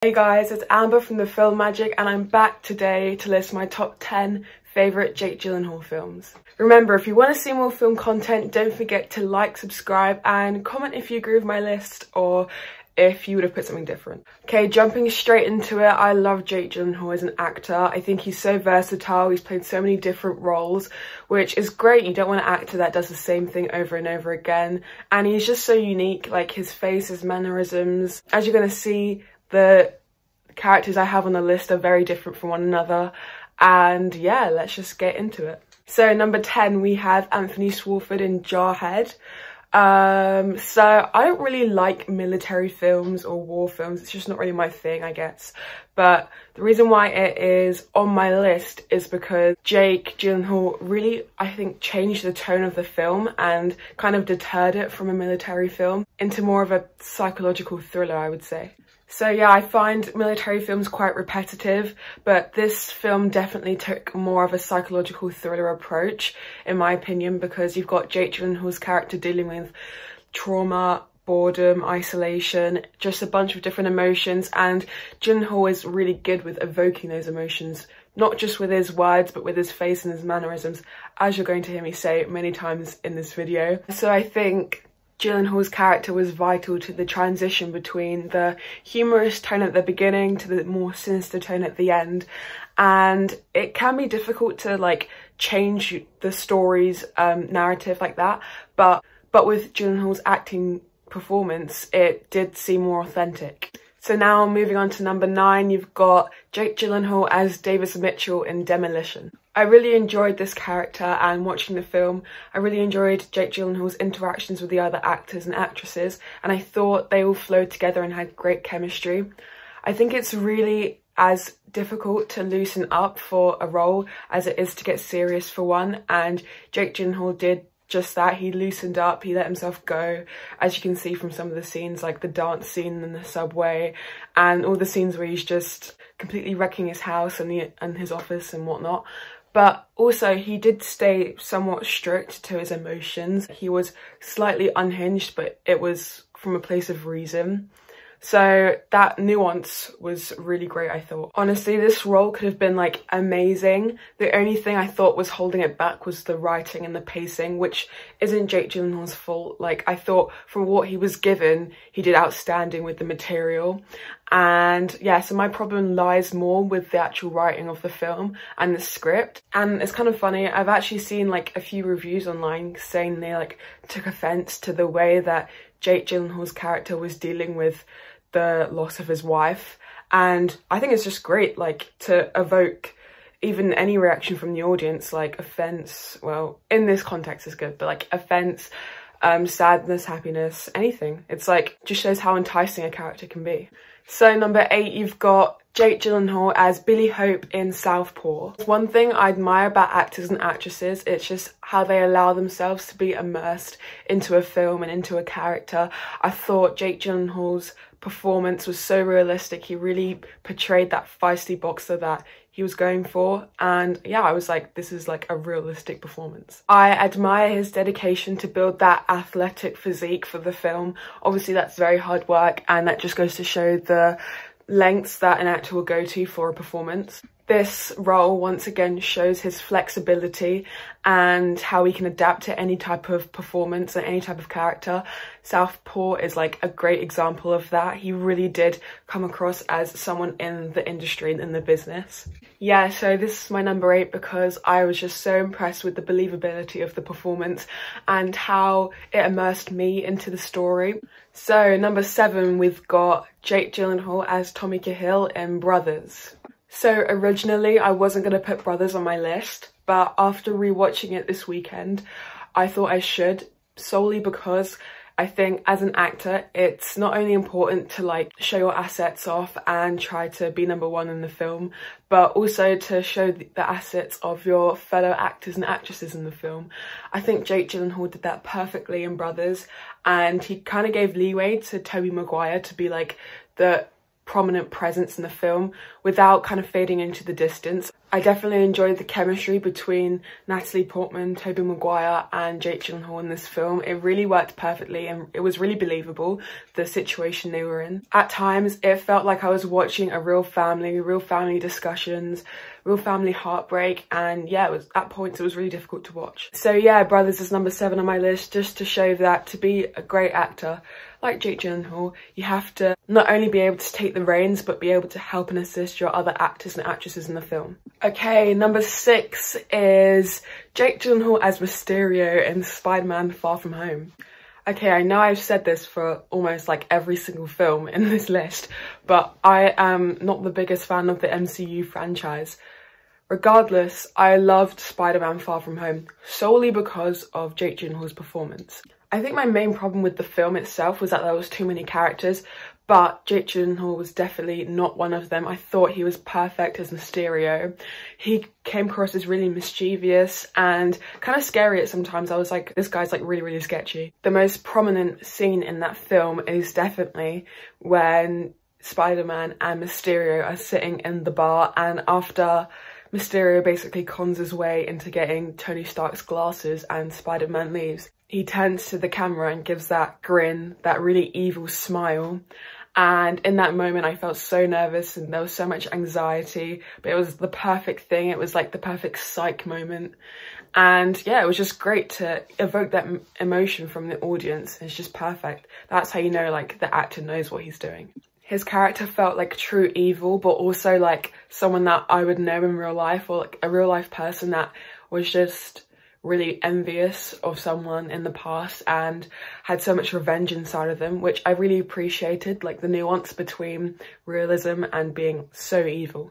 Hey guys, it's Amber from the Film Magic and I'm back today to list my top 10 favourite Jake Gyllenhaal films. Remember, if you want to see more film content, don't forget to like, subscribe and comment if you agree with my list or if you would have put something different. Okay, jumping straight into it, I love Jake Gyllenhaal as an actor. I think he's so versatile, he's played so many different roles, which is great. You don't want an actor that does the same thing over and over again. And he's just so unique, like his face, his mannerisms. As you're going to see, the characters I have on the list are very different from one another. And yeah, let's just get into it. So number 10, we have Anthony Swofford in Jarhead. So I don't really like military films or war films. It's just not really my thing, I guess. But the reason why it is on my list is because Jake Gyllenhaal really, I think, changed the tone of the film and kind of deterred it from a military film into more of a psychological thriller, I would say. So yeah, I find military films quite repetitive, but this film definitely took more of a psychological thriller approach, in my opinion, because you've got Jake Gyllenhaal's character dealing with trauma, boredom, isolation, just a bunch of different emotions, and Gyllenhaal is really good with evoking those emotions, not just with his words, but with his face and his mannerisms, as you're going to hear me say many times in this video. So I think Gyllenhaal's character was vital to the transition between the humorous tone at the beginning to the more sinister tone at the end. And it can be difficult to like change the story's narrative like that. But with Gyllenhaal's acting performance, it did seem more authentic. So now moving on to number 9, you've got Jake Gyllenhaal as Davis Mitchell in Demolition. I really enjoyed this character, and watching the film, I really enjoyed Jake Gyllenhaal's interactions with the other actors and actresses, and I thought they all flowed together and had great chemistry. I think it's really as difficult to loosen up for a role as it is to get serious for one, and Jake Gyllenhaal did just that. He loosened up, he let himself go, as you can see from some of the scenes, like the dance scene in the subway and all the scenes where he's just completely wrecking his house and his office and whatnot. But also he did stay somewhat strict to his emotions. He was slightly unhinged, but it was from a place of reason. So that nuance was really great, I thought. Honestly, this role could have been like amazing. The only thing I thought was holding it back was the writing and the pacing, which isn't Jake Gyllenhaal's fault. Like, I thought from what he was given, he did outstanding with the material. And yeah, so my problem lies more with the actual writing of the film and the script. And it's kind of funny, I've actually seen like a few reviews online saying they like took offense to the way that Jake Gyllenhaal's character was dealing with the loss of his wife. And I think it's just great, like, to evoke even any reaction from the audience, like offense, well, in this context is good, but like offense, sadness, happiness, anything. It's like, just shows how enticing a character can be. So number 8, you've got Jake Gyllenhaal as Billy Hope in Southpaw. One thing I admire about actors and actresses, it's just how they allow themselves to be immersed into a film and into a character. I thought Jake Gyllenhaal's performance was so realistic. He really portrayed that feisty boxer that he was going for, and yeah, I was like, this is like a realistic performance. I admire his dedication to build that athletic physique for the film. Obviously that's very hard work, and that just goes to show the lengths that an actor will go to for a performance. This role once again shows his flexibility and how he can adapt to any type of performance and any type of character. Southpaw is like a great example of that. He really did come across as someone in the industry and in the business. Yeah, so this is my number 8 because I was just so impressed with the believability of the performance and how it immersed me into the story. So number 7, we've got Jake Gyllenhaal as Tommy Cahill in Brothers. So originally I wasn't going to put Brothers on my list, but after rewatching it this weekend, I thought I should, solely because I think as an actor, it's not only important to like show your assets off and try to be number 1 in the film, but also to show the assets of your fellow actors and actresses in the film. I think Jake Gyllenhaal did that perfectly in Brothers, and he kind of gave leeway to Tobey Maguire to be like the prominent presence in the film without kind of fading into the distance. I definitely enjoyed the chemistry between Natalie Portman, Tobey Maguire and Jake Gyllenhaal in this film. It really worked perfectly and it was really believable, the situation they were in. At times, it felt like I was watching a real family discussions, real family heartbreak, and yeah, at points it was really difficult to watch. So yeah, Brothers is number 7 on my list, just to show that to be a great actor like Jake Gyllenhaal, you have to not only be able to take the reins, but be able to help and assist your other actors and actresses in the film. Okay, number 6 is Jake Gyllenhaal as Mysterio in Spider-Man Far From Home. Okay, I know I've said this for almost like every single film in this list, but I am not the biggest fan of the MCU franchise. Regardless, I loved Spider-Man Far From Home solely because of Jake Gyllenhaal's performance. I think my main problem with the film itself was that there was too many characters, but Jake Gyllenhaal was definitely not one of them. I thought he was perfect as Mysterio. He came across as really mischievous and kind of scary at sometimes. I was like, this guy's like really sketchy. The most prominent scene in that film is definitely when Spider-Man and Mysterio are sitting in the bar, and after Mysterio basically cons his way into getting Tony Stark's glasses and Spider-Man leaves, he turns to the camera and gives that grin, that really evil smile. And in that moment, I felt so nervous and there was so much anxiety, but it was the perfect thing. It was like the perfect psych moment. And yeah, it was just great to evoke that emotion from the audience. It's just perfect. That's how you know like the actor knows what he's doing. His character felt like true evil, but also like someone that I would know in real life, or like a real life person that was just really envious of someone in the past and had so much revenge inside of them, which I really appreciated, like the nuance between realism and being so evil.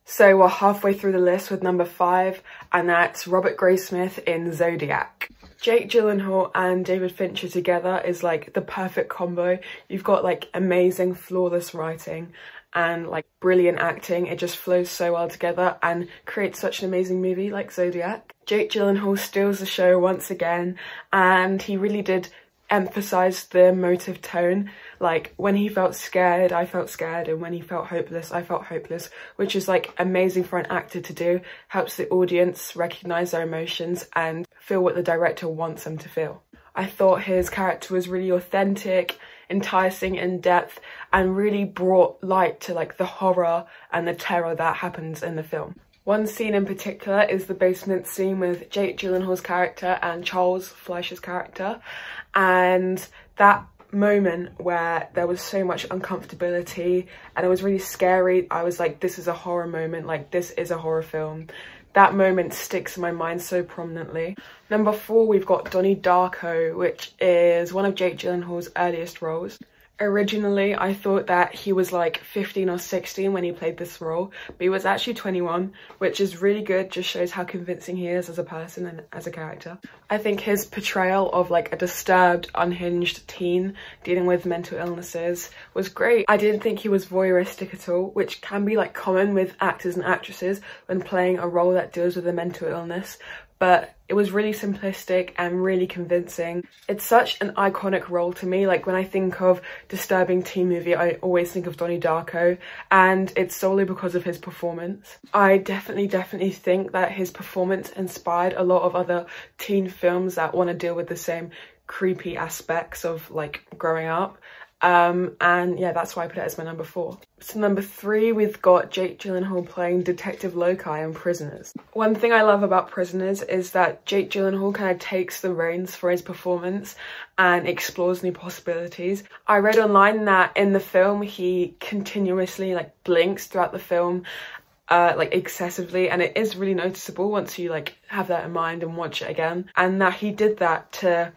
So we're halfway through the list with number 5, and that's Robert Graysmith in Zodiac. Jake Gyllenhaal and David Fincher together is like the perfect combo. You've got like amazing, flawless writing and like brilliant acting. It just flows so well together and creates such an amazing movie like Zodiac. Jake Gyllenhaal steals the show once again, and he really did emphasize the emotive tone. Like when he felt scared, I felt scared, and when he felt hopeless, I felt hopeless, which is like amazing for an actor to do. Helps the audience recognize their emotions and feel what the director wants them to feel. I thought his character was really authentic, enticing, in depth, and really brought light to like the horror and the terror that happens in the film. One scene in particular is the basement scene with Jake Gyllenhaal's character and Charles Fleischer's character, and that moment where there was so much uncomfortability and it was really scary. I was like, this is a horror moment, like this is a horror film. That moment sticks in my mind so prominently. Number 4, we've got Donnie Darko, which is one of Jake Gyllenhaal's earliest roles. Originally, I thought that he was like 15 or 16 when he played this role, but he was actually 21, which is really good, just shows how convincing he is as a person and as a character. I think his portrayal of like a disturbed, unhinged teen dealing with mental illnesses was great. I didn't think he was voyeuristic at all, which can be like common with actors and actresses when playing a role that deals with a mental illness, but it was really simplistic and really convincing. It's such an iconic role to me. Like when I think of disturbing teen movie, I always think of Donnie Darko, and it's solely because of his performance. I definitely think that his performance inspired a lot of other teen films that want to deal with the same creepy aspects of like growing up. And yeah, that's why I put it as my number 4. So number 3, we've got Jake Gyllenhaal playing Detective Loci in Prisoners. One thing I love about Prisoners is that Jake Gyllenhaal kind of takes the reins for his performance and explores new possibilities. I read online that in the film he continuously like blinks throughout the film, like excessively, and it is really noticeable once you like have that in mind and watch it again, and that he did that to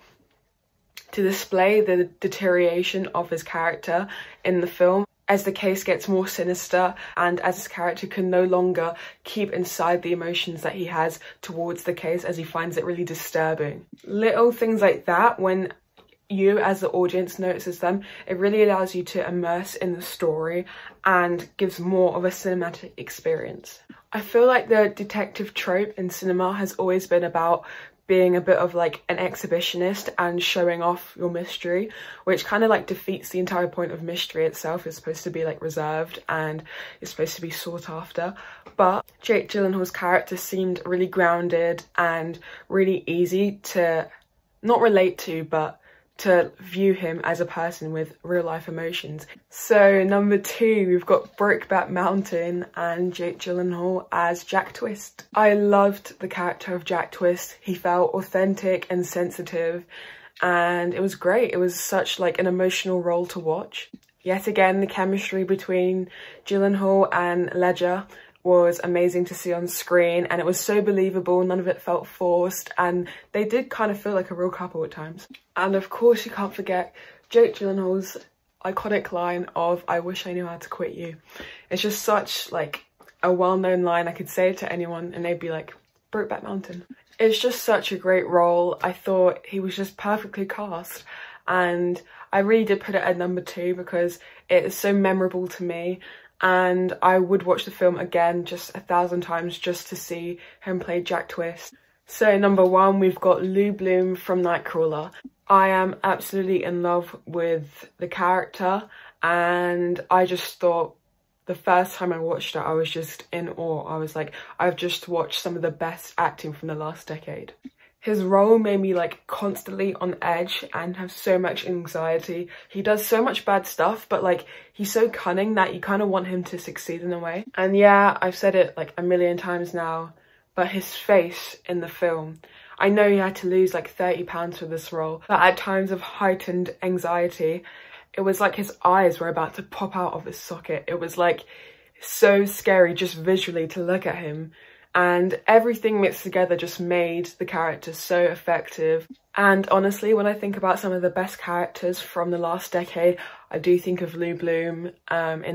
display the deterioration of his character in the film as the case gets more sinister and as his character can no longer keep inside the emotions that he has towards the case, as he finds it really disturbing. Little things like that, when you as the audience notices them, it really allows you to immerse in the story and gives more of a cinematic experience. I feel like the detective trope in cinema has always been about being a bit of like an exhibitionist and showing off your mystery, which kind of like defeats the entire point of mystery itself. It's supposed to be like reserved and it's supposed to be sought after. but Jake Gyllenhaal's character seemed really grounded and really easy to not relate to, but to view him as a person with real life emotions. So number 2, we've got Brokeback Mountain and Jake Gyllenhaal as Jack Twist. I loved the character of Jack Twist. He felt authentic and sensitive, and it was great. It was such like an emotional role to watch. Yet again, the chemistry between Gyllenhaal and Ledger was amazing to see on screen, and it was so believable. None of it felt forced, and they did kind of feel like a real couple at times. And of course you can't forget Jake Gyllenhaal's iconic line of "I wish I knew how to quit you." It's just such like a well-known line. I could say it to anyone and they'd be like, Brokeback Mountain. It's just such a great role. I thought he was just perfectly cast, and I really did put it at number 2 because it is so memorable to me. And I would watch the film again just 1,000 times just to see him play Jack Twist. So number 1, we've got Lou Bloom from Nightcrawler. I am absolutely in love with the character, and I just thought the first time I watched it, I was just in awe. I was like, I've just watched some of the best acting from the last decade. His role made me like constantly on edge and have so much anxiety. He does so much bad stuff, but like he's so cunning that you kind of want him to succeed in a way. And yeah, I've said it like a million times now, but his face in the film, I know he had to lose like 30 pounds for this role, but at times of heightened anxiety, it was like his eyes were about to pop out of his socket. It was like so scary just visually to look at him. And everything mixed together just made the character so effective. And honestly, when I think about some of the best characters from the last decade, I do think of Lou Bloom in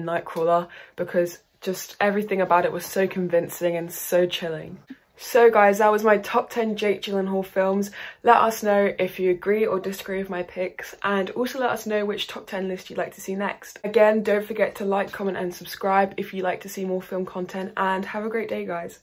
Nightcrawler, because just everything about it was so convincing and so chilling. So guys, that was my top 10 Jake Gyllenhaal films. Let us know if you agree or disagree with my picks, and also let us know which top 10 list you'd like to see next. Again, don't forget to like, comment and subscribe if you'd like to see more film content, and have a great day guys.